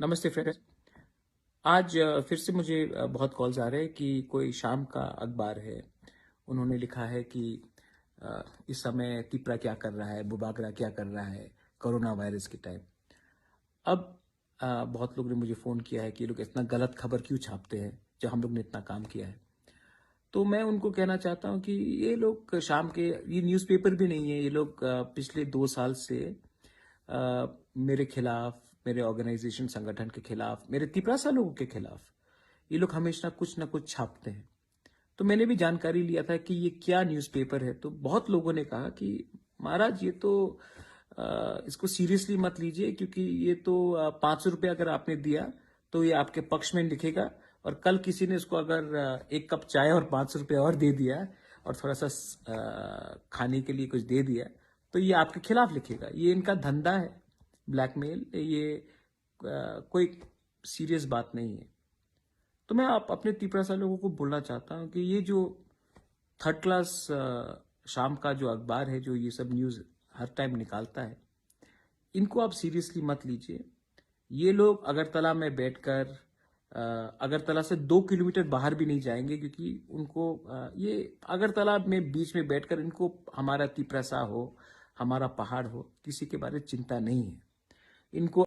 नमस्ते फ्रेंड्स। आज फिर से मुझे बहुत कॉल्स आ रहे हैं कि कोई शाम का अखबार है। उन्होंने लिखा है कि इस समय तिपरा क्या कर रहा है, बुबागरा क्या कर रहा है कोरोना वायरस के टाइम। अब बहुत लोग ने मुझे फ़ोन किया है कि ये लोग इतना गलत खबर क्यों छापते हैं जब हम लोग ने इतना काम किया है। तो मैं उनको कहना चाहता हूँ कि ये लोग शाम के, ये न्यूज़पेपर भी नहीं है, ये लोग पिछले 2 साल से मेरे खिलाफ, मेरे ऑर्गेनाइजेशन संगठन के खिलाफ, मेरे तिपरासा लोगों के खिलाफ ये लोग हमेशा कुछ ना कुछ छापते हैं। तो मैंने भी जानकारी लिया था कि ये क्या न्यूज़पेपर है। तो बहुत लोगों ने कहा कि महाराज ये तो इसको सीरियसली मत लीजिए, क्योंकि ये तो 500 रुपये अगर आपने दिया तो ये आपके पक्ष में लिखेगा, और कल किसी ने इसको अगर 1 कप चाय और 500 रुपये और दे दिया और थोड़ा सा खाने के लिए कुछ दे दिया तो ये आपके खिलाफ लिखेगा। ये इनका धंधा है, ब्लैकमेल। ये कोई सीरियस बात नहीं है। तो मैं आप अपने तिपरासा लोगों को बोलना चाहता हूं कि ये जो थर्ड क्लास शाम का जो अखबार है, जो ये सब न्यूज़ हर टाइम निकालता है, इनको आप सीरियसली मत लीजिए। ये लोग अगरतला में बैठकर अगरतला से 2 किलोमीटर बाहर भी नहीं जाएंगे, क्योंकि उनको ये अगरतला में बीच में बैठकर इनको हमारा तिपरासा हो, हमारा पहाड़ हो, किसी के बारे में चिंता नहीं है इनको।